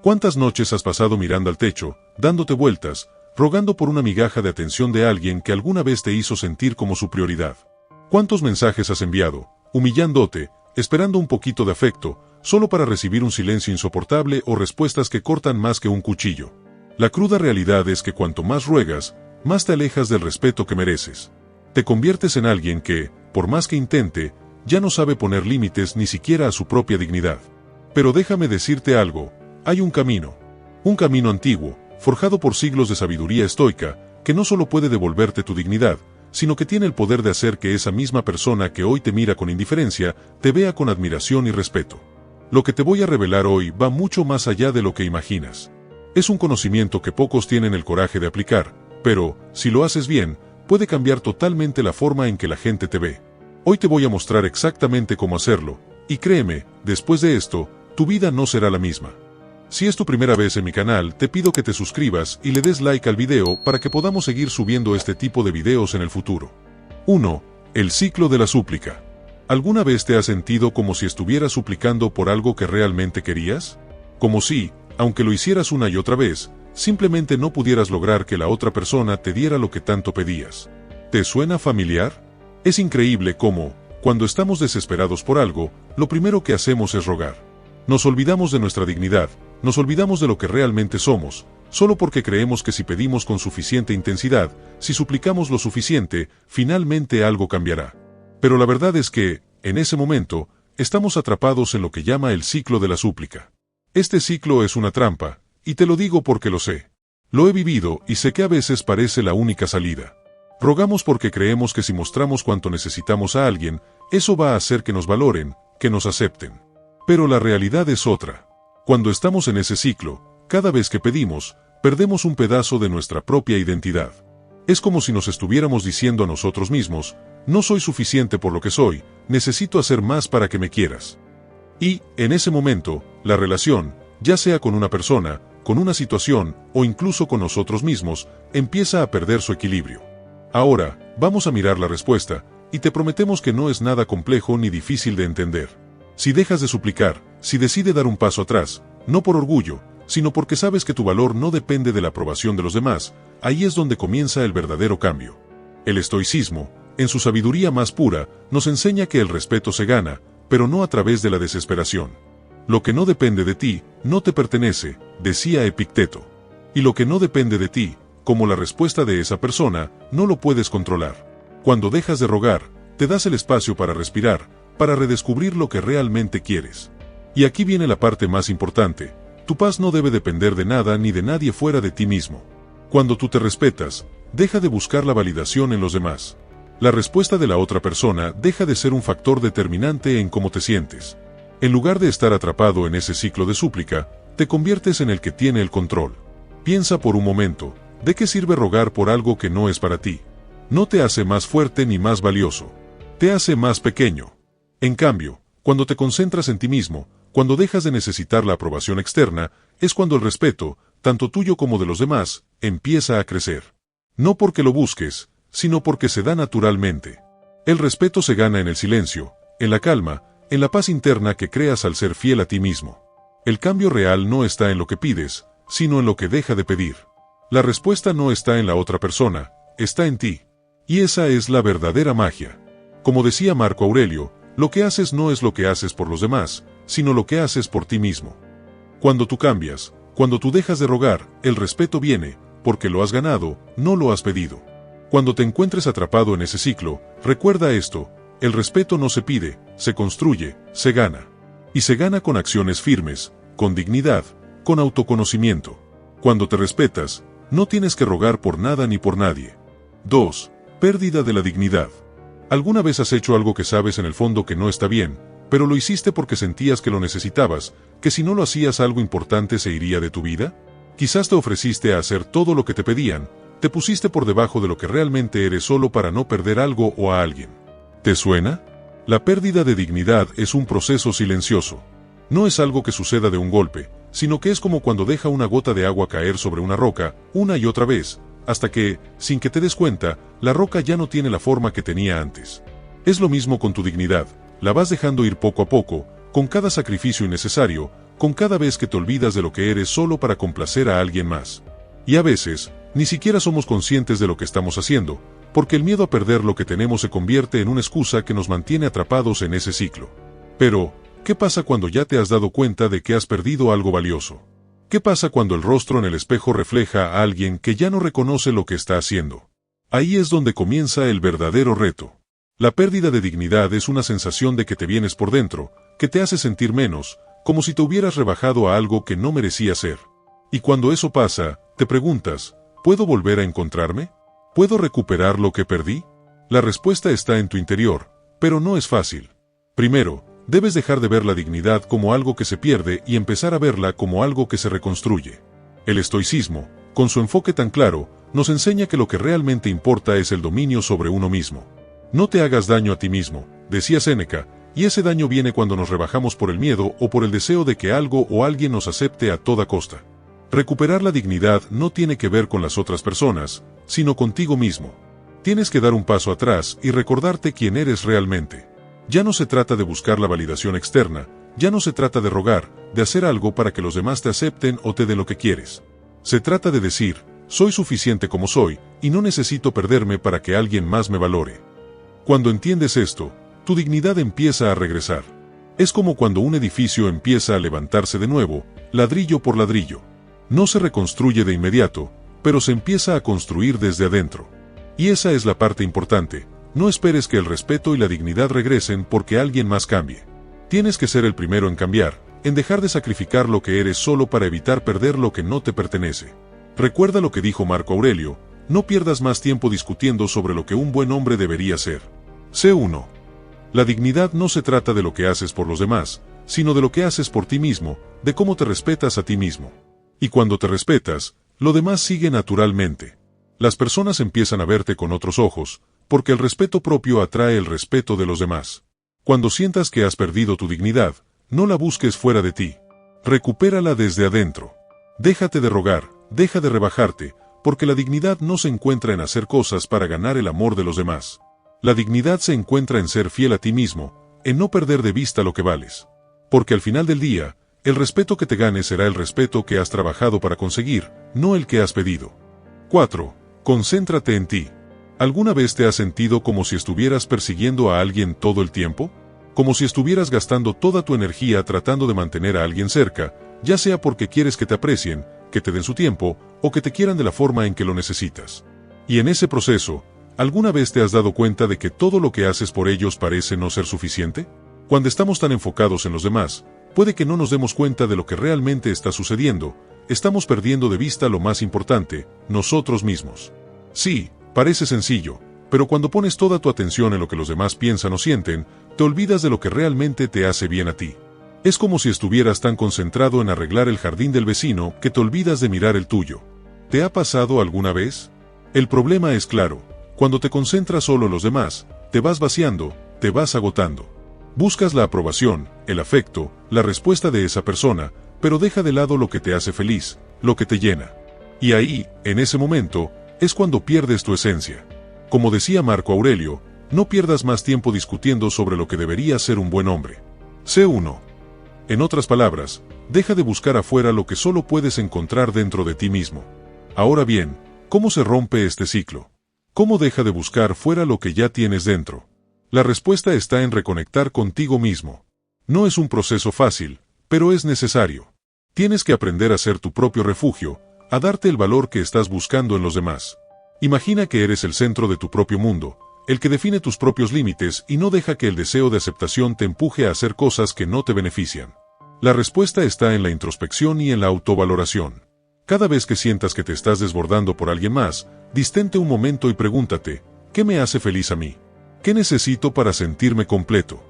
¿Cuántas noches has pasado mirando al techo, dándote vueltas, rogando por una migaja de atención de alguien que alguna vez te hizo sentir como su prioridad? ¿Cuántos mensajes has enviado, humillándote, esperando un poquito de afecto, solo para recibir un silencio insoportable o respuestas que cortan más que un cuchillo? La cruda realidad es que cuanto más ruegas, más te alejas del respeto que mereces. Te conviertes en alguien que, por más que intente, ya no sabe poner límites ni siquiera a su propia dignidad. Pero déjame decirte algo, hay un camino antiguo, forjado por siglos de sabiduría estoica, que no solo puede devolverte tu dignidad, sino que tiene el poder de hacer que esa misma persona que hoy te mira con indiferencia, te vea con admiración y respeto. Lo que te voy a revelar hoy va mucho más allá de lo que imaginas. Es un conocimiento que pocos tienen el coraje de aplicar, pero, si lo haces bien, puede cambiar totalmente la forma en que la gente te ve. Hoy te voy a mostrar exactamente cómo hacerlo, y créeme, después de esto, tu vida no será la misma. Si es tu primera vez en mi canal, te pido que te suscribas y le des like al video para que podamos seguir subiendo este tipo de videos en el futuro. 1. El ciclo de la súplica. ¿Alguna vez te has sentido como si estuvieras suplicando por algo que realmente querías? Como si, aunque lo hicieras una y otra vez, simplemente no pudieras lograr que la otra persona te diera lo que tanto pedías. ¿Te suena familiar? Es increíble cómo, cuando estamos desesperados por algo, lo primero que hacemos es rogar. Nos olvidamos de nuestra dignidad, nos olvidamos de lo que realmente somos, solo porque creemos que si pedimos con suficiente intensidad, si suplicamos lo suficiente, finalmente algo cambiará. Pero la verdad es que, en ese momento, estamos atrapados en lo que llama el ciclo de la súplica. Este ciclo es una trampa, y te lo digo porque lo sé. Lo he vivido y sé que a veces parece la única salida. Rogamos porque creemos que si mostramos cuánto necesitamos a alguien, eso va a hacer que nos valoren, que nos acepten. Pero la realidad es otra. Cuando estamos en ese ciclo, cada vez que pedimos, perdemos un pedazo de nuestra propia identidad. Es como si nos estuviéramos diciendo a nosotros mismos, no soy suficiente por lo que soy, necesito hacer más para que me quieras. Y, en ese momento, la relación, ya sea con una persona, con una situación, o incluso con nosotros mismos, empieza a perder su equilibrio. Ahora, vamos a mirar la respuesta, y te prometemos que no es nada complejo ni difícil de entender. Si dejas de suplicar, si decides dar un paso atrás, no por orgullo, sino porque sabes que tu valor no depende de la aprobación de los demás, ahí es donde comienza el verdadero cambio. El estoicismo, en su sabiduría más pura, nos enseña que el respeto se gana, pero no a través de la desesperación. Lo que no depende de ti, no te pertenece, decía Epicteto. Y lo que no depende de ti, como la respuesta de esa persona, no lo puedes controlar. Cuando dejas de rogar, te das el espacio para respirar, para redescubrir lo que realmente quieres. Y aquí viene la parte más importante, tu paz no debe depender de nada ni de nadie fuera de ti mismo. Cuando tú te respetas, deja de buscar la validación en los demás. La respuesta de la otra persona deja de ser un factor determinante en cómo te sientes. En lugar de estar atrapado en ese ciclo de súplica, te conviertes en el que tiene el control. Piensa por un momento, ¿de qué sirve rogar por algo que no es para ti? No te hace más fuerte ni más valioso. Te hace más pequeño. En cambio, cuando te concentras en ti mismo, cuando dejas de necesitar la aprobación externa, es cuando el respeto, tanto tuyo como de los demás, empieza a crecer. No porque lo busques, sino porque se da naturalmente. El respeto se gana en el silencio, en la calma, en la paz interna que creas al ser fiel a ti mismo. El cambio real no está en lo que pides, sino en lo que deja de pedir. La respuesta no está en la otra persona, está en ti. Y esa es la verdadera magia. Como decía Marco Aurelio, lo que haces no es lo que haces por los demás, sino lo que haces por ti mismo. Cuando tú cambias, cuando tú dejas de rogar, el respeto viene, porque lo has ganado, no lo has pedido. Cuando te encuentres atrapado en ese ciclo, recuerda esto, el respeto no se pide, se construye, se gana. Y se gana con acciones firmes, con dignidad, con autoconocimiento. Cuando te respetas, no tienes que rogar por nada ni por nadie. 2. Pérdida de la dignidad. ¿Alguna vez has hecho algo que sabes en el fondo que no está bien, pero lo hiciste porque sentías que lo necesitabas, que si no lo hacías algo importante se iría de tu vida? Quizás te ofreciste a hacer todo lo que te pedían, te pusiste por debajo de lo que realmente eres solo para no perder algo o a alguien. ¿Te suena? La pérdida de dignidad es un proceso silencioso. No es algo que suceda de un golpe, sino que es como cuando deja una gota de agua caer sobre una roca, una y otra vez, hasta que, sin que te des cuenta, la roca ya no tiene la forma que tenía antes. Es lo mismo con tu dignidad, la vas dejando ir poco a poco, con cada sacrificio innecesario, con cada vez que te olvidas de lo que eres solo para complacer a alguien más. Y a veces, ni siquiera somos conscientes de lo que estamos haciendo, porque el miedo a perder lo que tenemos se convierte en una excusa que nos mantiene atrapados en ese ciclo. Pero, ¿qué pasa cuando ya te has dado cuenta de que has perdido algo valioso? ¿Qué pasa cuando el rostro en el espejo refleja a alguien que ya no reconoce lo que está haciendo? Ahí es donde comienza el verdadero reto. La pérdida de dignidad es una sensación de que te vienes por dentro, que te hace sentir menos, como si te hubieras rebajado a algo que no merecía ser. Y cuando eso pasa, te preguntas, ¿puedo volver a encontrarme? ¿Puedo recuperar lo que perdí? La respuesta está en tu interior, pero no es fácil. Primero, debes dejar de ver la dignidad como algo que se pierde y empezar a verla como algo que se reconstruye. El estoicismo, con su enfoque tan claro, nos enseña que lo que realmente importa es el dominio sobre uno mismo. No te hagas daño a ti mismo, decía Séneca, y ese daño viene cuando nos rebajamos por el miedo o por el deseo de que algo o alguien nos acepte a toda costa. Recuperar la dignidad no tiene que ver con las otras personas, sino contigo mismo. Tienes que dar un paso atrás y recordarte quién eres realmente. Ya no se trata de buscar la validación externa, ya no se trata de rogar, de hacer algo para que los demás te acepten o te den lo que quieres. Se trata de decir, soy suficiente como soy, y no necesito perderme para que alguien más me valore. Cuando entiendes esto, tu dignidad empieza a regresar. Es como cuando un edificio empieza a levantarse de nuevo, ladrillo por ladrillo. No se reconstruye de inmediato, pero se empieza a construir desde adentro. Y esa es la parte importante. No esperes que el respeto y la dignidad regresen porque alguien más cambie. Tienes que ser el primero en cambiar, en dejar de sacrificar lo que eres solo para evitar perder lo que no te pertenece. Recuerda lo que dijo Marco Aurelio, no pierdas más tiempo discutiendo sobre lo que un buen hombre debería ser. Sé uno. La dignidad no se trata de lo que haces por los demás, sino de lo que haces por ti mismo, de cómo te respetas a ti mismo. Y cuando te respetas, lo demás sigue naturalmente. Las personas empiezan a verte con otros ojos, porque el respeto propio atrae el respeto de los demás. Cuando sientas que has perdido tu dignidad, no la busques fuera de ti. Recupérala desde adentro. Déjate de rogar, deja de rebajarte, porque la dignidad no se encuentra en hacer cosas para ganar el amor de los demás. La dignidad se encuentra en ser fiel a ti mismo, en no perder de vista lo que vales. Porque al final del día, el respeto que te ganes será el respeto que has trabajado para conseguir, no el que has pedido. 4. Concéntrate en ti. ¿Alguna vez te has sentido como si estuvieras persiguiendo a alguien todo el tiempo? Como si estuvieras gastando toda tu energía tratando de mantener a alguien cerca, ya sea porque quieres que te aprecien, que te den su tiempo, o que te quieran de la forma en que lo necesitas. Y en ese proceso, ¿alguna vez te has dado cuenta de que todo lo que haces por ellos parece no ser suficiente? Cuando estamos tan enfocados en los demás, puede que no nos demos cuenta de lo que realmente está sucediendo, estamos perdiendo de vista lo más importante, nosotros mismos. Sí, parece sencillo, pero cuando pones toda tu atención en lo que los demás piensan o sienten, te olvidas de lo que realmente te hace bien a ti. Es como si estuvieras tan concentrado en arreglar el jardín del vecino que te olvidas de mirar el tuyo. ¿Te ha pasado alguna vez? El problema es claro, cuando te concentras solo en los demás, te vas vaciando, te vas agotando. Buscas la aprobación, el afecto, la respuesta de esa persona, pero deja de lado lo que te hace feliz, lo que te llena. Y ahí, en ese momento, es cuando pierdes tu esencia. Como decía Marco Aurelio, no pierdas más tiempo discutiendo sobre lo que debería ser un buen hombre. Sé uno. En otras palabras, deja de buscar afuera lo que solo puedes encontrar dentro de ti mismo. Ahora bien, ¿cómo se rompe este ciclo? ¿Cómo deja de buscar fuera lo que ya tienes dentro? La respuesta está en reconectar contigo mismo. No es un proceso fácil, pero es necesario. Tienes que aprender a ser tu propio refugio, a darte el valor que estás buscando en los demás. Imagina que eres el centro de tu propio mundo, el que define tus propios límites y no deja que el deseo de aceptación te empuje a hacer cosas que no te benefician. La respuesta está en la introspección y en la autovaloración. Cada vez que sientas que te estás desbordando por alguien más, distente un momento y pregúntate, ¿qué me hace feliz a mí? ¿Qué necesito para sentirme completo?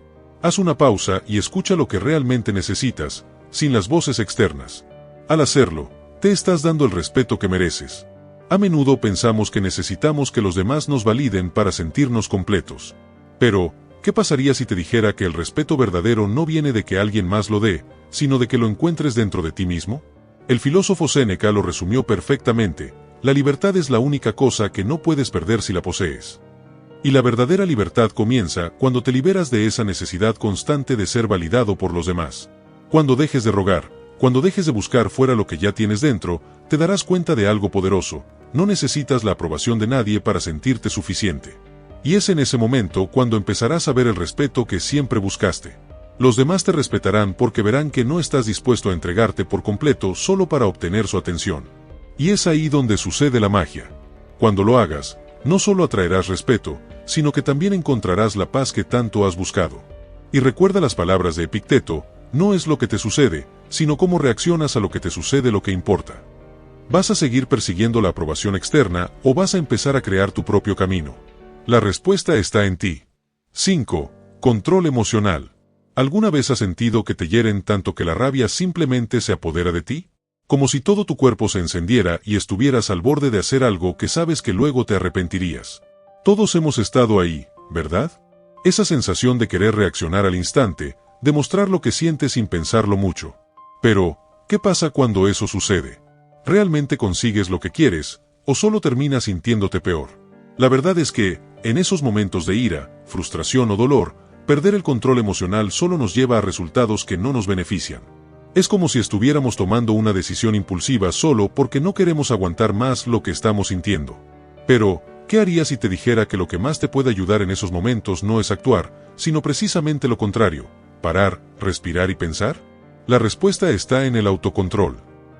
Haz una pausa y escucha lo que realmente necesitas, sin las voces externas. Al hacerlo, te estás dando el respeto que mereces. A menudo pensamos que necesitamos que los demás nos validen para sentirnos completos. Pero, ¿qué pasaría si te dijera que el respeto verdadero no viene de que alguien más lo dé, sino de que lo encuentres dentro de ti mismo? El filósofo Séneca lo resumió perfectamente: la libertad es la única cosa que no puedes perder si la posees. Y la verdadera libertad comienza cuando te liberas de esa necesidad constante de ser validado por los demás. Cuando dejes de rogar, Cuando dejes de buscar fuera lo que ya tienes dentro, te darás cuenta de algo poderoso. No necesitas la aprobación de nadie para sentirte suficiente. Y es en ese momento cuando empezarás a ver el respeto que siempre buscaste. Los demás te respetarán porque verán que no estás dispuesto a entregarte por completo solo para obtener su atención. Y es ahí donde sucede la magia. Cuando lo hagas, no solo atraerás respeto, sino que también encontrarás la paz que tanto has buscado. Y recuerda las palabras de Epicteto: no es lo que te sucede, sino cómo reaccionas a lo que te sucede lo que importa. ¿Vas a seguir persiguiendo la aprobación externa o vas a empezar a crear tu propio camino? La respuesta está en ti. 5. Control emocional. ¿Alguna vez has sentido que te hieren tanto que la rabia simplemente se apodera de ti? Como si todo tu cuerpo se encendiera y estuvieras al borde de hacer algo que sabes que luego te arrepentirías. Todos hemos estado ahí, ¿verdad? Esa sensación de querer reaccionar al instante, demostrar lo que sientes sin pensarlo mucho. Pero, ¿qué pasa cuando eso sucede? ¿Realmente consigues lo que quieres, o solo terminas sintiéndote peor? La verdad es que, en esos momentos de ira, frustración o dolor, perder el control emocional solo nos lleva a resultados que no nos benefician. Es como si estuviéramos tomando una decisión impulsiva solo porque no queremos aguantar más lo que estamos sintiendo. Pero, ¿qué harías si te dijera que lo que más te puede ayudar en esos momentos no es actuar, sino precisamente lo contrario: parar, respirar y pensar? La respuesta está en el autocontrol.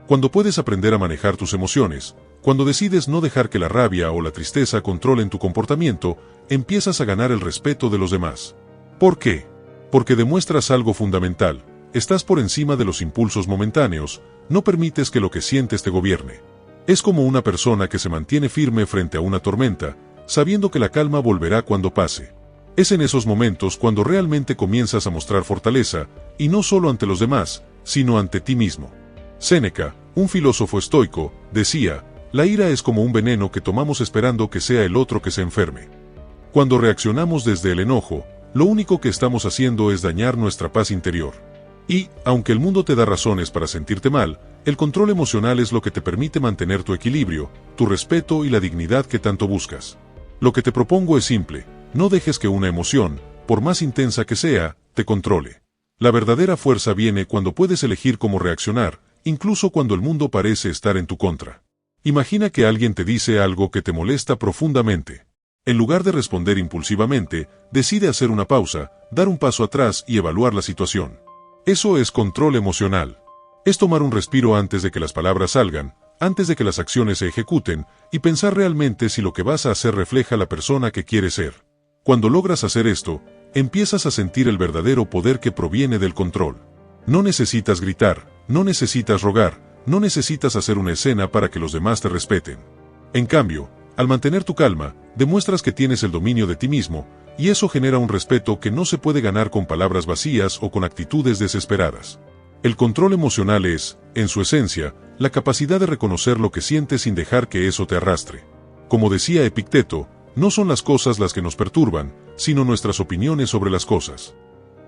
Cuando puedes aprender a manejar tus emociones, cuando decides no dejar que la rabia o la tristeza controlen tu comportamiento, empiezas a ganar el respeto de los demás. ¿Por qué? Porque demuestras algo fundamental: estás por encima de los impulsos momentáneos, no permites que lo que sientes te gobierne. Es como una persona que se mantiene firme frente a una tormenta, sabiendo que la calma volverá cuando pase. Es en esos momentos cuando realmente comienzas a mostrar fortaleza, y no solo ante los demás, sino ante ti mismo. Séneca, un filósofo estoico, decía: la ira es como un veneno que tomamos esperando que sea el otro que se enferme. Cuando reaccionamos desde el enojo, lo único que estamos haciendo es dañar nuestra paz interior. Y, aunque el mundo te da razones para sentirte mal, el control emocional es lo que te permite mantener tu equilibrio, tu respeto y la dignidad que tanto buscas. Lo que te propongo es simple: no dejes que una emoción, por más intensa que sea, te controle. La verdadera fuerza viene cuando puedes elegir cómo reaccionar, incluso cuando el mundo parece estar en tu contra. Imagina que alguien te dice algo que te molesta profundamente. En lugar de responder impulsivamente, decide hacer una pausa, dar un paso atrás y evaluar la situación. Eso es control emocional. Es tomar un respiro antes de que las palabras salgan, antes de que las acciones se ejecuten, y pensar realmente si lo que vas a hacer refleja la persona que quieres ser. Cuando logras hacer esto, empiezas a sentir el verdadero poder que proviene del control. No necesitas gritar, no necesitas rogar, no necesitas hacer una escena para que los demás te respeten. En cambio, al mantener tu calma, demuestras que tienes el dominio de ti mismo, y eso genera un respeto que no se puede ganar con palabras vacías o con actitudes desesperadas. El control emocional es, en su esencia, la capacidad de reconocer lo que sientes sin dejar que eso te arrastre. Como decía Epicteto, no son las cosas las que nos perturban, sino nuestras opiniones sobre las cosas.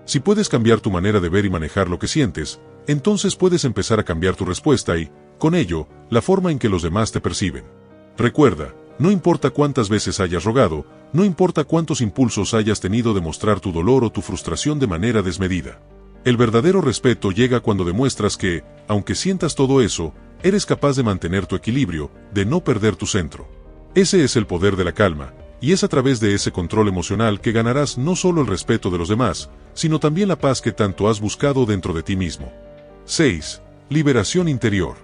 Si puedes cambiar tu manera de ver y manejar lo que sientes, entonces puedes empezar a cambiar tu respuesta y, con ello, la forma en que los demás te perciben. Recuerda, no importa cuántas veces hayas rogado, no importa cuántos impulsos hayas tenido de mostrar tu dolor o tu frustración de manera desmedida. El verdadero respeto llega cuando demuestras que, aunque sientas todo eso, eres capaz de mantener tu equilibrio, de no perder tu centro. Ese es el poder de la calma, y es a través de ese control emocional que ganarás no solo el respeto de los demás, sino también la paz que tanto has buscado dentro de ti mismo. 6. Liberación interior.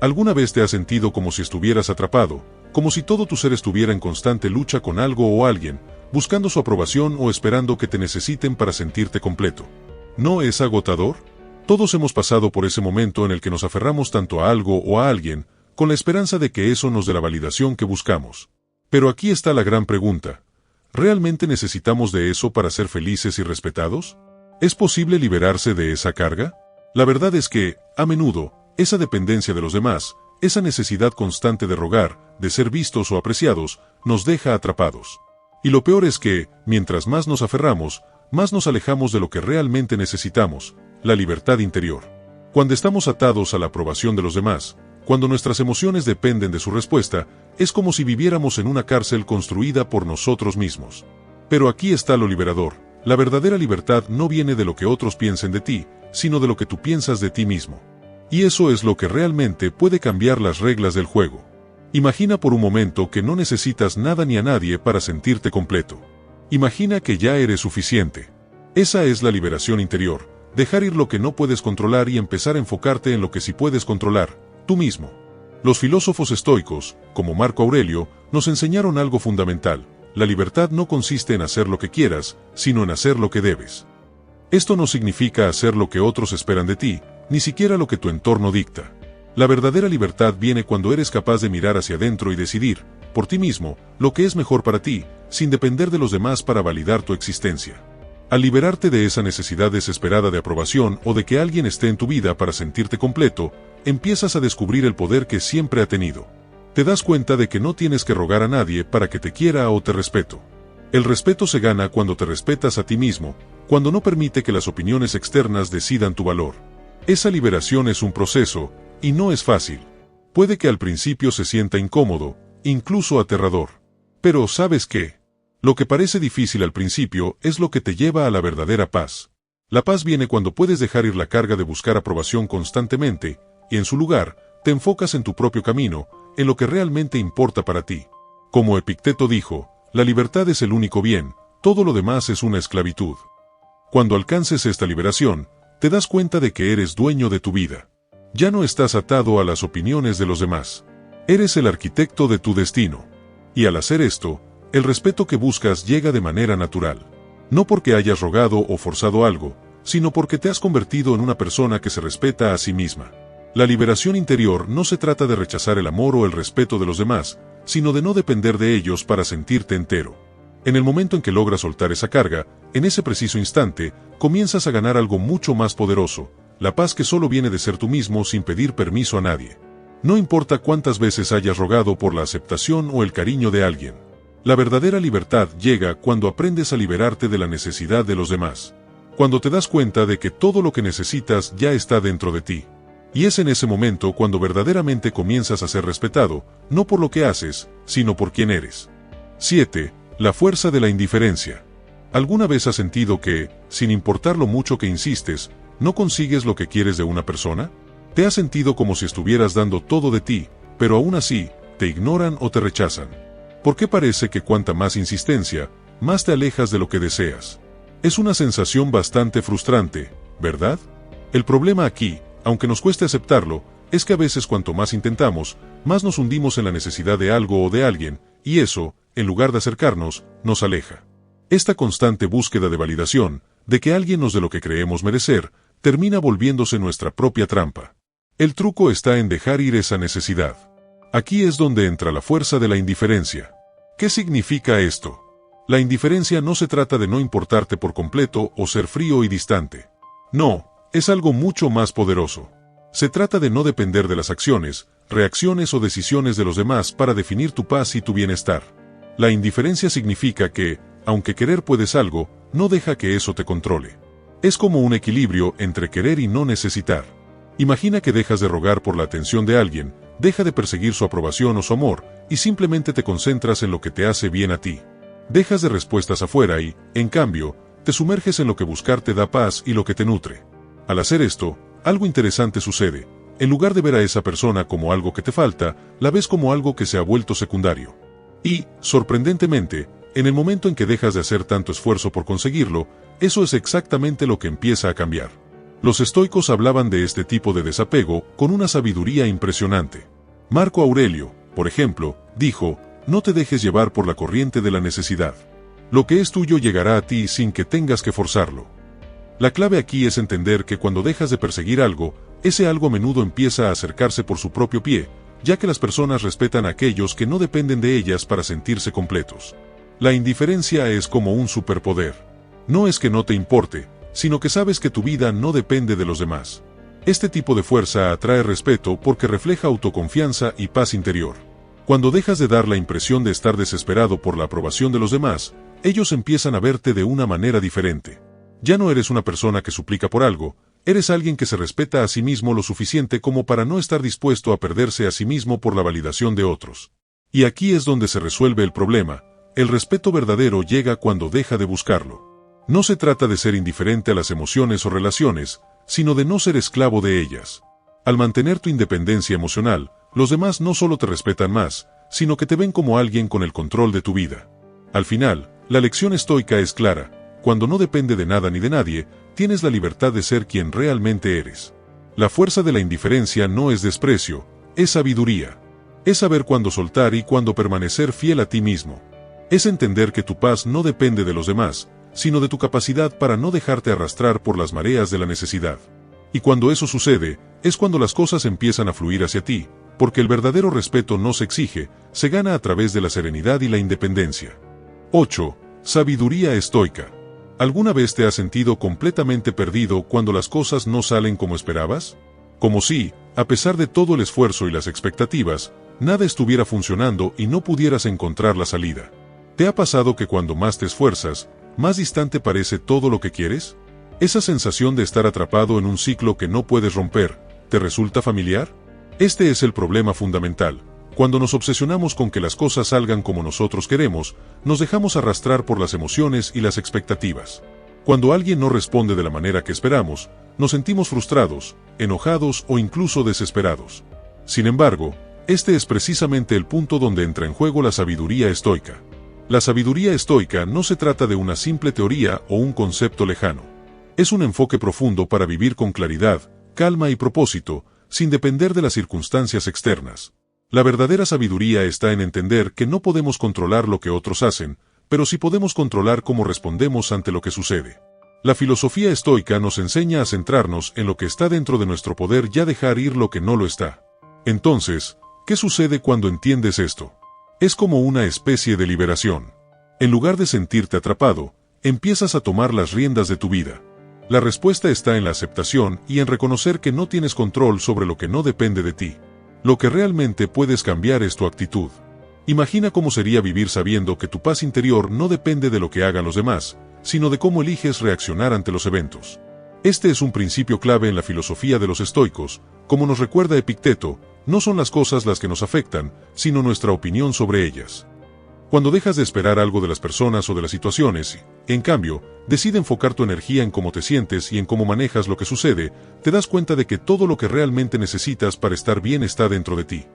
¿Alguna vez te has sentido como si estuvieras atrapado, como si todo tu ser estuviera en constante lucha con algo o alguien, buscando su aprobación o esperando que te necesiten para sentirte completo? ¿No es agotador? Todos hemos pasado por ese momento en el que nos aferramos tanto a algo o a alguien, con la esperanza de que eso nos dé la validación que buscamos. Pero aquí está la gran pregunta: ¿realmente necesitamos de eso para ser felices y respetados? ¿Es posible liberarse de esa carga? La verdad es que, a menudo, esa dependencia de los demás, esa necesidad constante de rogar, de ser vistos o apreciados, nos deja atrapados. Y lo peor es que, mientras más nos aferramos, más nos alejamos de lo que realmente necesitamos: la libertad interior. Cuando estamos atados a la aprobación de los demás, cuando nuestras emociones dependen de su respuesta, es como si viviéramos en una cárcel construida por nosotros mismos. Pero aquí está lo liberador: la verdadera libertad no viene de lo que otros piensen de ti, sino de lo que tú piensas de ti mismo. Y eso es lo que realmente puede cambiar las reglas del juego. Imagina por un momento que no necesitas nada ni a nadie para sentirte completo. Imagina que ya eres suficiente. Esa es la liberación interior, dejar ir lo que no puedes controlar y empezar a enfocarte en lo que sí puedes controlar, tú mismo. Los filósofos estoicos, como Marco Aurelio, nos enseñaron algo fundamental: la libertad no consiste en hacer lo que quieras, sino en hacer lo que debes. Esto no significa hacer lo que otros esperan de ti, ni siquiera lo que tu entorno dicta. La verdadera libertad viene cuando eres capaz de mirar hacia adentro y decidir, por ti mismo, lo que es mejor para ti, sin depender de los demás para validar tu existencia. Al liberarte de esa necesidad desesperada de aprobación o de que alguien esté en tu vida para sentirte completo, empiezas a descubrir el poder que siempre ha tenido. Te das cuenta de que no tienes que rogar a nadie para que te quiera o te respeto. El respeto se gana cuando te respetas a ti mismo, cuando no permite que las opiniones externas decidan tu valor. Esa liberación es un proceso, y no es fácil. Puede que al principio se sienta incómodo, incluso aterrador. Pero ¿sabes qué? Lo que parece difícil al principio es lo que te lleva a la verdadera paz. La paz viene cuando puedes dejar ir la carga de buscar aprobación constantemente, y en su lugar, te enfocas en tu propio camino, en lo que realmente importa para ti. Como Epicteto dijo, la libertad es el único bien, todo lo demás es una esclavitud. Cuando alcances esta liberación, te das cuenta de que eres dueño de tu vida. Ya no estás atado a las opiniones de los demás. Eres el arquitecto de tu destino. Y al hacer esto, el respeto que buscas llega de manera natural. No porque hayas rogado o forzado algo, sino porque te has convertido en una persona que se respeta a sí misma. La liberación interior no se trata de rechazar el amor o el respeto de los demás, sino de no depender de ellos para sentirte entero. En el momento en que logras soltar esa carga, en ese preciso instante, comienzas a ganar algo mucho más poderoso, la paz que solo viene de ser tú mismo sin pedir permiso a nadie. No importa cuántas veces hayas rogado por la aceptación o el cariño de alguien. La verdadera libertad llega cuando aprendes a liberarte de la necesidad de los demás. Cuando te das cuenta de que todo lo que necesitas ya está dentro de ti. Y es en ese momento cuando verdaderamente comienzas a ser respetado, no por lo que haces, sino por quién eres. 7. La fuerza de la indiferencia. ¿Alguna vez has sentido que, sin importar lo mucho que insistes, no consigues lo que quieres de una persona? ¿Te has sentido como si estuvieras dando todo de ti, pero aún así, te ignoran o te rechazan? ¿Por qué parece que cuanta más insistencia, más te alejas de lo que deseas? Es una sensación bastante frustrante, ¿verdad? El problema aquí, aunque nos cueste aceptarlo, es que a veces cuanto más intentamos, más nos hundimos en la necesidad de algo o de alguien, y eso, en lugar de acercarnos, nos aleja. Esta constante búsqueda de validación, de que alguien nos dé lo que creemos merecer, termina volviéndose nuestra propia trampa. El truco está en dejar ir esa necesidad. Aquí es donde entra la fuerza de la indiferencia. ¿Qué significa esto? La indiferencia no se trata de no importarte por completo o ser frío y distante. No, es algo mucho más poderoso. Se trata de no depender de las acciones, reacciones o decisiones de los demás para definir tu paz y tu bienestar. La indiferencia significa que, aunque querer puedes algo, no deja que eso te controle. Es como un equilibrio entre querer y no necesitar. Imagina que dejas de rogar por la atención de alguien, deja de perseguir su aprobación o su amor, y simplemente te concentras en lo que te hace bien a ti. Dejas de respuestas afuera y, en cambio, te sumerges en lo que buscar te da paz y lo que te nutre. Al hacer esto, algo interesante sucede. En lugar de ver a esa persona como algo que te falta, la ves como algo que se ha vuelto secundario. Y, sorprendentemente, en el momento en que dejas de hacer tanto esfuerzo por conseguirlo, eso es exactamente lo que empieza a cambiar. Los estoicos hablaban de este tipo de desapego con una sabiduría impresionante. Marco Aurelio, por ejemplo, dijo: no te dejes llevar por la corriente de la necesidad. Lo que es tuyo llegará a ti sin que tengas que forzarlo. La clave aquí es entender que cuando dejas de perseguir algo, ese algo a menudo empieza a acercarse por su propio pie, ya que las personas respetan a aquellos que no dependen de ellas para sentirse completos. La indiferencia es como un superpoder. No es que no te importe, sino que sabes que tu vida no depende de los demás. Este tipo de fuerza atrae respeto porque refleja autoconfianza y paz interior. Cuando dejas de dar la impresión de estar desesperado por la aprobación de los demás, ellos empiezan a verte de una manera diferente. Ya no eres una persona que suplica por algo, eres alguien que se respeta a sí mismo lo suficiente como para no estar dispuesto a perderse a sí mismo por la validación de otros. Y aquí es donde se resuelve el problema. El respeto verdadero llega cuando deja de buscarlo. No se trata de ser indiferente a las emociones o relaciones, sino de no ser esclavo de ellas. Al mantener tu independencia emocional, los demás no solo te respetan más, sino que te ven como alguien con el control de tu vida. Al final, la lección estoica es clara: cuando no depende de nada ni de nadie, tienes la libertad de ser quien realmente eres. La fuerza de la indiferencia no es desprecio, es sabiduría. Es saber cuándo soltar y cuándo permanecer fiel a ti mismo. Es entender que tu paz no depende de los demás, sino de tu capacidad para no dejarte arrastrar por las mareas de la necesidad. Y cuando eso sucede, es cuando las cosas empiezan a fluir hacia ti, porque el verdadero respeto no se exige, se gana a través de la serenidad y la independencia. 8. Sabiduría estoica. ¿Alguna vez te has sentido completamente perdido cuando las cosas no salen como esperabas? Como si, a pesar de todo el esfuerzo y las expectativas, nada estuviera funcionando y no pudieras encontrar la salida. ¿Te ha pasado que cuando más te esfuerzas, más distante parece todo lo que quieres? ¿Esa sensación de estar atrapado en un ciclo que no puedes romper, te resulta familiar? Este es el problema fundamental. Cuando nos obsesionamos con que las cosas salgan como nosotros queremos, nos dejamos arrastrar por las emociones y las expectativas. Cuando alguien no responde de la manera que esperamos, nos sentimos frustrados, enojados o incluso desesperados. Sin embargo, este es precisamente el punto donde entra en juego la sabiduría estoica. La sabiduría estoica no se trata de una simple teoría o un concepto lejano. Es un enfoque profundo para vivir con claridad, calma y propósito, sin depender de las circunstancias externas. La verdadera sabiduría está en entender que no podemos controlar lo que otros hacen, pero sí podemos controlar cómo respondemos ante lo que sucede. La filosofía estoica nos enseña a centrarnos en lo que está dentro de nuestro poder y a dejar ir lo que no lo está. Entonces, ¿qué sucede cuando entiendes esto? Es como una especie de liberación. En lugar de sentirte atrapado, empiezas a tomar las riendas de tu vida. La respuesta está en la aceptación y en reconocer que no tienes control sobre lo que no depende de ti. Lo que realmente puedes cambiar es tu actitud. Imagina cómo sería vivir sabiendo que tu paz interior no depende de lo que hagan los demás, sino de cómo eliges reaccionar ante los eventos. Este es un principio clave en la filosofía de los estoicos. Como nos recuerda Epicteto, no son las cosas las que nos afectan, sino nuestra opinión sobre ellas. Cuando dejas de esperar algo de las personas o de las situaciones, en cambio, decide enfocar tu energía en cómo te sientes y en cómo manejas lo que sucede, te das cuenta de que todo lo que realmente necesitas para estar bien está dentro de ti.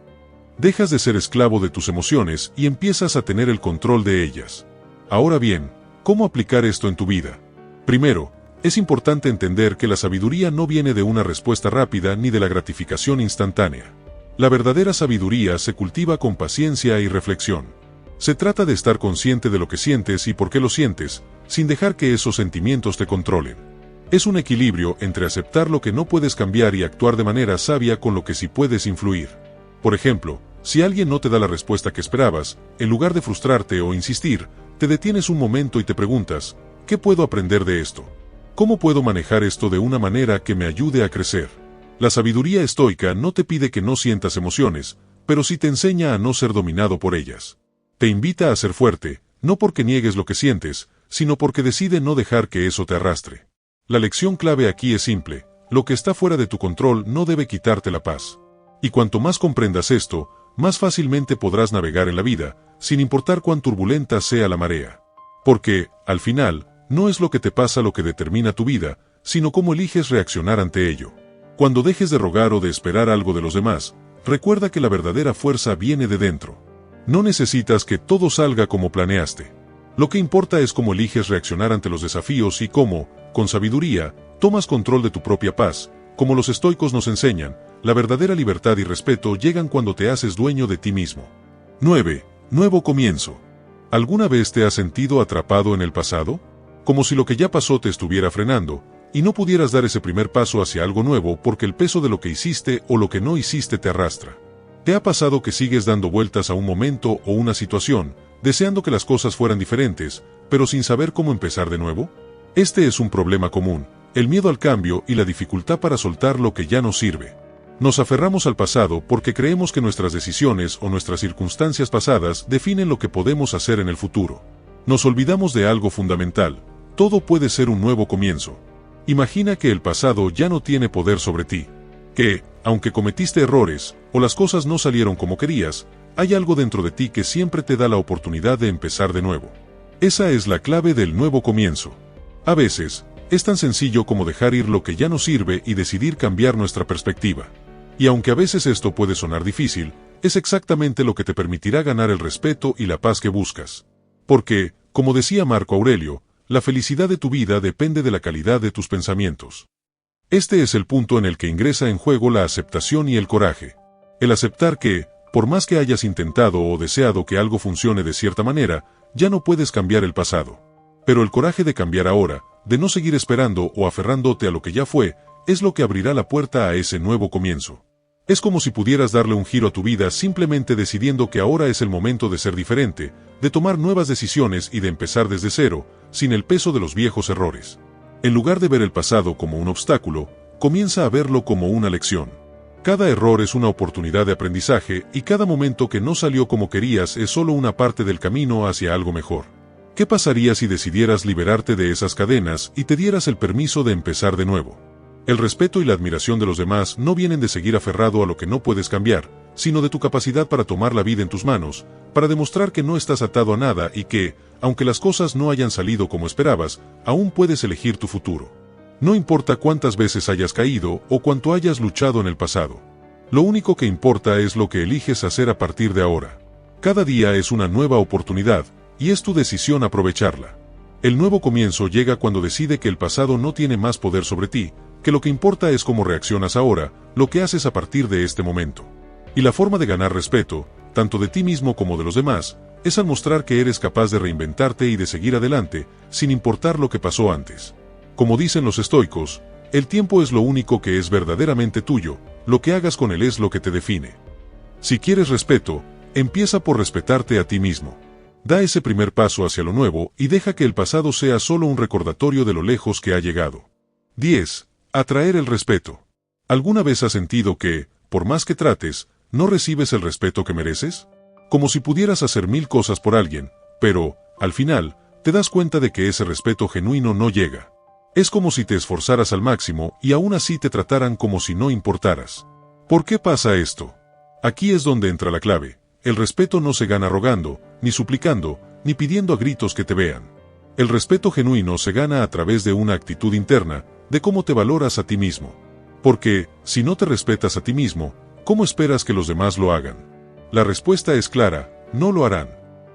Dejas de ser esclavo de tus emociones y empiezas a tener el control de ellas. Ahora bien, ¿cómo aplicar esto en tu vida? Primero, es importante entender que la sabiduría no viene de una respuesta rápida ni de la gratificación instantánea. La verdadera sabiduría se cultiva con paciencia y reflexión. Se trata de estar consciente de lo que sientes y por qué lo sientes, sin dejar que esos sentimientos te controlen. Es un equilibrio entre aceptar lo que no puedes cambiar y actuar de manera sabia con lo que sí puedes influir. Por ejemplo, si alguien no te da la respuesta que esperabas, en lugar de frustrarte o insistir, te detienes un momento y te preguntas: ¿qué puedo aprender de esto? ¿Cómo puedo manejar esto de una manera que me ayude a crecer? La sabiduría estoica no te pide que no sientas emociones, pero sí te enseña a no ser dominado por ellas. Te invita a ser fuerte, no porque niegues lo que sientes, sino porque decide no dejar que eso te arrastre. La lección clave aquí es simple: lo que está fuera de tu control no debe quitarte la paz. Y cuanto más comprendas esto, más fácilmente podrás navegar en la vida, sin importar cuán turbulenta sea la marea. Porque, al final, no es lo que te pasa lo que determina tu vida, sino cómo eliges reaccionar ante ello. Cuando dejes de rogar o de esperar algo de los demás, recuerda que la verdadera fuerza viene de dentro. No necesitas que todo salga como planeaste. Lo que importa es cómo eliges reaccionar ante los desafíos y cómo, con sabiduría, tomas control de tu propia paz. Como los estoicos nos enseñan, la verdadera libertad y respeto llegan cuando te haces dueño de ti mismo. 9. Nuevo comienzo. ¿Alguna vez te has sentido atrapado en el pasado? Como si lo que ya pasó te estuviera frenando, y no pudieras dar ese primer paso hacia algo nuevo porque el peso de lo que hiciste o lo que no hiciste te arrastra. ¿Te ha pasado que sigues dando vueltas a un momento o una situación, deseando que las cosas fueran diferentes, pero sin saber cómo empezar de nuevo? Este es un problema común: el miedo al cambio y la dificultad para soltar lo que ya no sirve. Nos aferramos al pasado porque creemos que nuestras decisiones o nuestras circunstancias pasadas definen lo que podemos hacer en el futuro. Nos olvidamos de algo fundamental: todo puede ser un nuevo comienzo. Imagina que el pasado ya no tiene poder sobre ti. Que, aunque cometiste errores, o las cosas no salieron como querías, hay algo dentro de ti que siempre te da la oportunidad de empezar de nuevo. Esa es la clave del nuevo comienzo. A veces, es tan sencillo como dejar ir lo que ya no sirve y decidir cambiar nuestra perspectiva. Y aunque a veces esto puede sonar difícil, es exactamente lo que te permitirá ganar el respeto y la paz que buscas. Porque, como decía Marco Aurelio, la felicidad de tu vida depende de la calidad de tus pensamientos. Este es el punto en el que ingresa en juego la aceptación y el coraje. El aceptar que, por más que hayas intentado o deseado que algo funcione de cierta manera, ya no puedes cambiar el pasado. Pero el coraje de cambiar ahora, de no seguir esperando o aferrándote a lo que ya fue, es lo que abrirá la puerta a ese nuevo comienzo. Es como si pudieras darle un giro a tu vida simplemente decidiendo que ahora es el momento de ser diferente, de tomar nuevas decisiones y de empezar desde cero, sin el peso de los viejos errores. En lugar de ver el pasado como un obstáculo, comienza a verlo como una lección. Cada error es una oportunidad de aprendizaje y cada momento que no salió como querías es solo una parte del camino hacia algo mejor. ¿Qué pasaría si decidieras liberarte de esas cadenas y te dieras el permiso de empezar de nuevo? El respeto y la admiración de los demás no vienen de seguir aferrado a lo que no puedes cambiar, sino de tu capacidad para tomar la vida en tus manos, para demostrar que no estás atado a nada y que, aunque las cosas no hayan salido como esperabas, aún puedes elegir tu futuro. No importa cuántas veces hayas caído o cuánto hayas luchado en el pasado. Lo único que importa es lo que eliges hacer a partir de ahora. Cada día es una nueva oportunidad, y es tu decisión aprovecharla. El nuevo comienzo llega cuando decide que el pasado no tiene más poder sobre ti, que lo que importa es cómo reaccionas ahora, lo que haces a partir de este momento. Y la forma de ganar respeto, tanto de ti mismo como de los demás, es al mostrar que eres capaz de reinventarte y de seguir adelante, sin importar lo que pasó antes. Como dicen los estoicos, el tiempo es lo único que es verdaderamente tuyo, lo que hagas con él es lo que te define. Si quieres respeto, empieza por respetarte a ti mismo. Da ese primer paso hacia lo nuevo y deja que el pasado sea solo un recordatorio de lo lejos que ha llegado. 10. Atraer el respeto. ¿Alguna vez has sentido que, por más que trates, no recibes el respeto que mereces? Como si pudieras hacer 1000 cosas por alguien, pero, al final, te das cuenta de que ese respeto genuino no llega. Es como si te esforzaras al máximo y aún así te trataran como si no importaras. ¿Por qué pasa esto? Aquí es donde entra la clave. El respeto no se gana rogando, ni suplicando, ni pidiendo a gritos que te vean. El respeto genuino se gana a través de una actitud interna, de cómo te valoras a ti mismo. Porque, si no te respetas a ti mismo, ¿cómo esperas que los demás lo hagan? La respuesta es clara, no lo harán.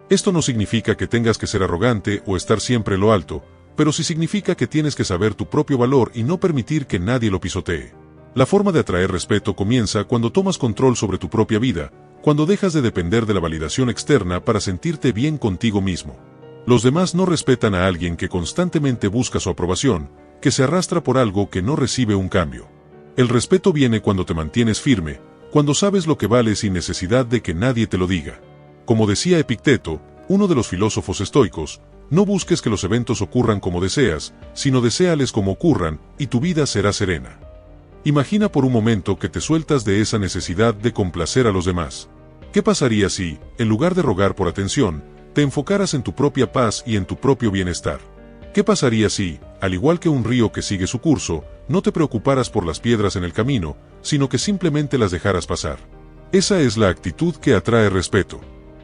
Esto no significa que tengas que ser arrogante o estar siempre en lo alto, pero sí significa que tienes que saber tu propio valor y no permitir que nadie lo pisotee. La forma de atraer respeto comienza cuando tomas control sobre tu propia vida, cuando dejas de depender de la validación externa para sentirte bien contigo mismo. Los demás no respetan a alguien que constantemente busca su aprobación, que se arrastra por algo que no recibe un cambio. El respeto viene cuando te mantienes firme, cuando sabes lo que vales sin necesidad de que nadie te lo diga. Como decía Epicteto, uno de los filósofos estoicos, no busques que los eventos ocurran como deseas, sino deséales como ocurran, y tu vida será serena. Imagina por un momento que te sueltas de esa necesidad de complacer a los demás. ¿Qué pasaría si, en lugar de rogar por atención, te enfocaras en tu propia paz y en tu propio bienestar? ¿Qué pasaría si, al igual que un río que sigue su curso, no te preocuparas por las piedras en el camino, sino que simplemente las dejaras pasar? Esa es la actitud que atrae respeto.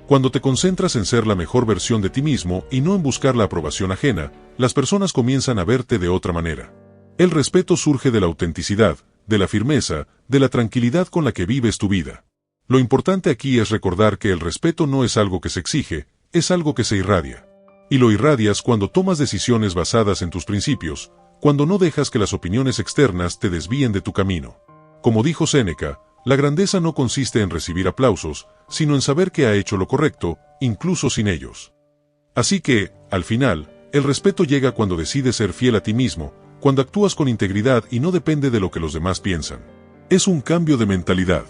Cuando te concentras en ser la mejor versión de ti mismo y no en buscar la aprobación ajena, las personas comienzan a verte de otra manera. El respeto surge de la autenticidad, de la firmeza, de la tranquilidad con la que vives tu vida. Lo importante aquí es recordar que el respeto no es algo que se exige, es algo que se irradia. Y lo irradias cuando tomas decisiones basadas en tus principios, cuando no dejas que las opiniones externas te desvíen de tu camino. Como dijo Séneca, la grandeza no consiste en recibir aplausos, sino en saber que ha hecho lo correcto, incluso sin ellos. Así que, al final, el respeto llega cuando decides ser fiel a ti mismo, cuando actúas con integridad y no depende de lo que los demás piensan. Es un cambio de mentalidad.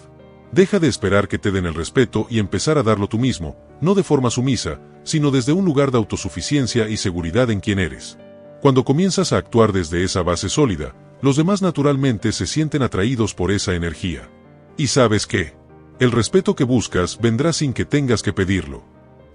Deja de esperar que te den el respeto y empezar a darlo tú mismo, no de forma sumisa, sino desde un lugar de autosuficiencia y seguridad en quién eres. Cuando comienzas a actuar desde esa base sólida, los demás naturalmente se sienten atraídos por esa energía. ¿Y sabes qué? El respeto que buscas vendrá sin que tengas que pedirlo.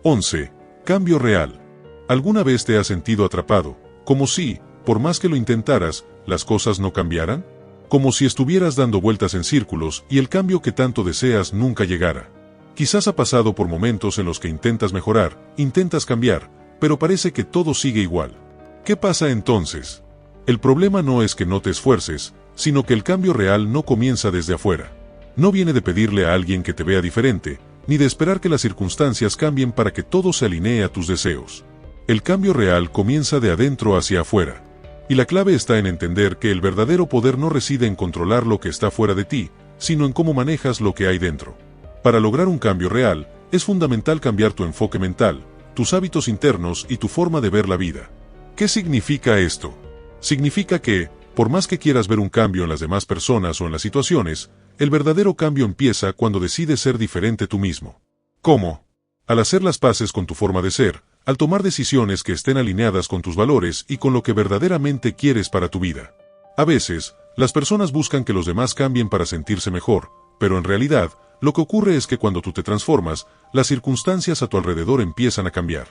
11. Cambio real. ¿Alguna vez te has sentido atrapado, como si, por más que lo intentaras, las cosas no cambiaran? Como si estuvieras dando vueltas en círculos y el cambio que tanto deseas nunca llegara. Quizás ha pasado por momentos en los que intentas mejorar, intentas cambiar, pero parece que todo sigue igual. ¿Qué pasa entonces? El problema no es que no te esfuerces, sino que el cambio real no comienza desde afuera. No viene de pedirle a alguien que te vea diferente, ni de esperar que las circunstancias cambien para que todo se alinee a tus deseos. El cambio real comienza de adentro hacia afuera. Y la clave está en entender que el verdadero poder no reside en controlar lo que está fuera de ti, sino en cómo manejas lo que hay dentro. Para lograr un cambio real, es fundamental cambiar tu enfoque mental, tus hábitos internos y tu forma de ver la vida. ¿Qué significa esto? Significa que, por más que quieras ver un cambio en las demás personas o en las situaciones, el verdadero cambio empieza cuando decides ser diferente tú mismo. ¿Cómo? Al hacer las paces con tu forma de ser, al tomar decisiones que estén alineadas con tus valores y con lo que verdaderamente quieres para tu vida. A veces, las personas buscan que los demás cambien para sentirse mejor, pero en realidad, lo que ocurre es que cuando tú te transformas, las circunstancias a tu alrededor empiezan a cambiar.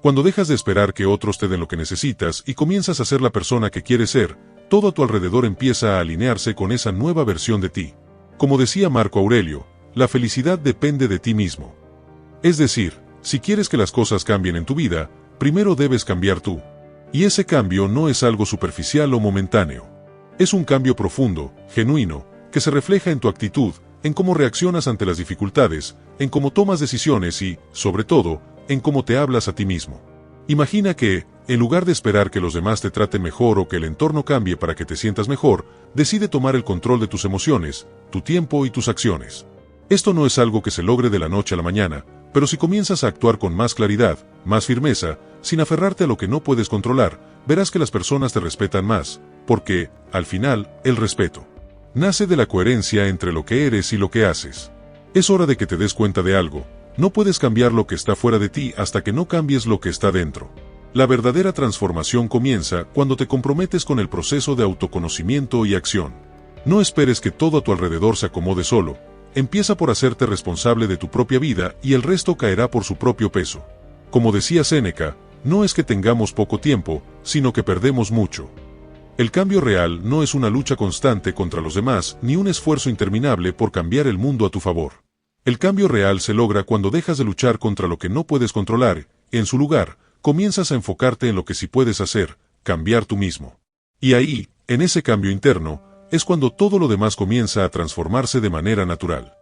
Cuando dejas de esperar que otros te den lo que necesitas y comienzas a ser la persona que quieres ser, todo a tu alrededor empieza a alinearse con esa nueva versión de ti. Como decía Marco Aurelio, la felicidad depende de ti mismo. Es decir, si quieres que las cosas cambien en tu vida, primero debes cambiar tú. Y ese cambio no es algo superficial o momentáneo. Es un cambio profundo, genuino, que se refleja en tu actitud, en cómo reaccionas ante las dificultades, en cómo tomas decisiones y, sobre todo, en cómo te hablas a ti mismo. Imagina que, en lugar de esperar que los demás te traten mejor o que el entorno cambie para que te sientas mejor, decide tomar el control de tus emociones, tu tiempo y tus acciones. Esto no es algo que se logre de la noche a la mañana, pero si comienzas a actuar con más claridad, más firmeza, sin aferrarte a lo que no puedes controlar, verás que las personas te respetan más, porque, al final, el respeto nace de la coherencia entre lo que eres y lo que haces. Es hora de que te des cuenta de algo. No puedes cambiar lo que está fuera de ti hasta que no cambies lo que está dentro. La verdadera transformación comienza cuando te comprometes con el proceso de autoconocimiento y acción. No esperes que todo a tu alrededor se acomode solo. Empieza por hacerte responsable de tu propia vida y el resto caerá por su propio peso. Como decía Séneca, no es que tengamos poco tiempo, sino que perdemos mucho. El cambio real no es una lucha constante contra los demás ni un esfuerzo interminable por cambiar el mundo a tu favor. El cambio real se logra cuando dejas de luchar contra lo que no puedes controlar, en su lugar, comienzas a enfocarte en lo que sí puedes hacer, cambiar tú mismo. Y ahí, en ese cambio interno, es cuando todo lo demás comienza a transformarse de manera natural.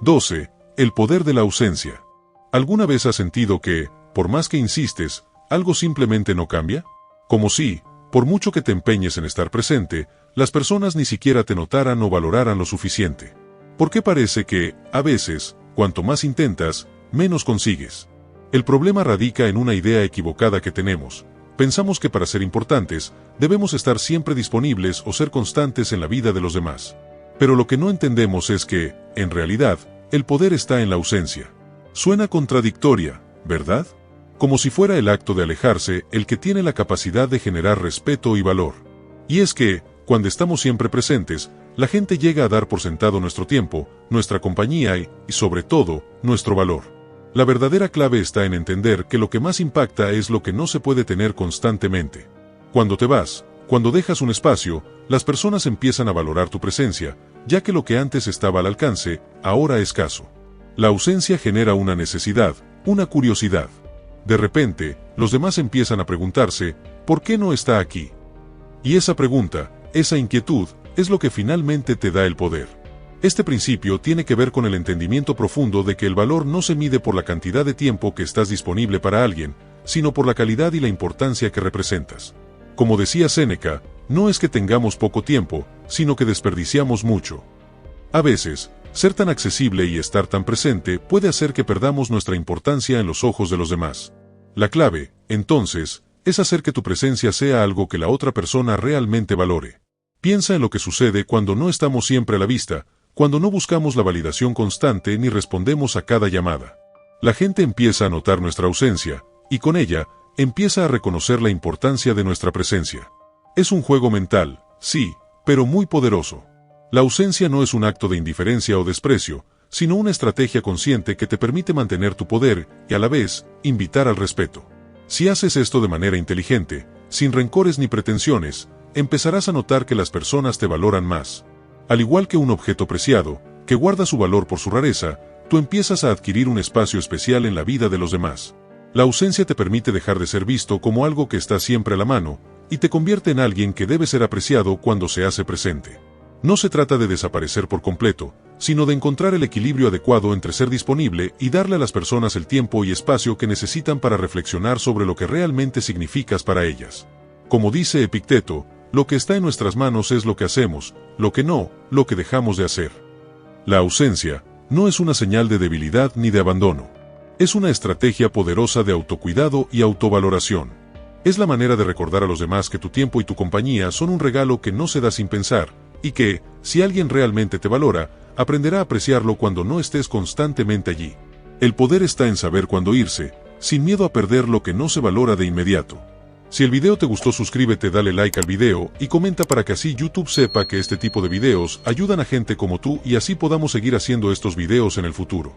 12. El poder de la ausencia. ¿Alguna vez has sentido que, por más que insistes, algo simplemente no cambia? Como si, por mucho que te empeñes en estar presente, las personas ni siquiera te notaran o valoraran lo suficiente. ¿Por qué parece que, a veces, cuanto más intentas, menos consigues? El problema radica en una idea equivocada que tenemos. Pensamos que para ser importantes, debemos estar siempre disponibles o ser constantes en la vida de los demás. Pero lo que no entendemos es que, en realidad, el poder está en la ausencia. Suena contradictoria, ¿verdad? Como si fuera el acto de alejarse el que tiene la capacidad de generar respeto y valor. Y es que, cuando estamos siempre presentes, la gente llega a dar por sentado nuestro tiempo, nuestra compañía y, sobre todo, nuestro valor. La verdadera clave está en entender que lo que más impacta es lo que no se puede tener constantemente. Cuando te vas, cuando dejas un espacio, las personas empiezan a valorar tu presencia, ya que lo que antes estaba al alcance, ahora es escaso. La ausencia genera una necesidad, una curiosidad. De repente, los demás empiezan a preguntarse, ¿por qué no está aquí? Y esa pregunta, esa inquietud, es lo que finalmente te da el poder. Este principio tiene que ver con el entendimiento profundo de que el valor no se mide por la cantidad de tiempo que estás disponible para alguien, sino por la calidad y la importancia que representas. Como decía Séneca, no es que tengamos poco tiempo, sino que desperdiciamos mucho. A veces, ser tan accesible y estar tan presente puede hacer que perdamos nuestra importancia en los ojos de los demás. La clave, entonces, es hacer que tu presencia sea algo que la otra persona realmente valore. Piensa en lo que sucede cuando no estamos siempre a la vista, cuando no buscamos la validación constante ni respondemos a cada llamada. La gente empieza a notar nuestra ausencia, y con ella, empieza a reconocer la importancia de nuestra presencia. Es un juego mental, sí, pero muy poderoso. La ausencia no es un acto de indiferencia o desprecio, sino una estrategia consciente que te permite mantener tu poder y a la vez, invitar al respeto. Si haces esto de manera inteligente, sin rencores ni pretensiones, empezarás a notar que las personas te valoran más. Al igual que un objeto preciado, que guarda su valor por su rareza, tú empiezas a adquirir un espacio especial en la vida de los demás. La ausencia te permite dejar de ser visto como algo que está siempre a la mano, y te convierte en alguien que debe ser apreciado cuando se hace presente. No se trata de desaparecer por completo, sino de encontrar el equilibrio adecuado entre ser disponible y darle a las personas el tiempo y espacio que necesitan para reflexionar sobre lo que realmente significas para ellas. Como dice Epicteto, lo que está en nuestras manos es lo que hacemos, lo que no, lo que dejamos de hacer. La ausencia no es una señal de debilidad ni de abandono. Es una estrategia poderosa de autocuidado y autovaloración. Es la manera de recordar a los demás que tu tiempo y tu compañía son un regalo que no se da sin pensar, y que, si alguien realmente te valora, aprenderá a apreciarlo cuando no estés constantemente allí. El poder está en saber cuándo irse, sin miedo a perder lo que no se valora de inmediato. Si el video te gustó, suscríbete, dale like al video y comenta para que así YouTube sepa que este tipo de videos ayudan a gente como tú y así podamos seguir haciendo estos videos en el futuro.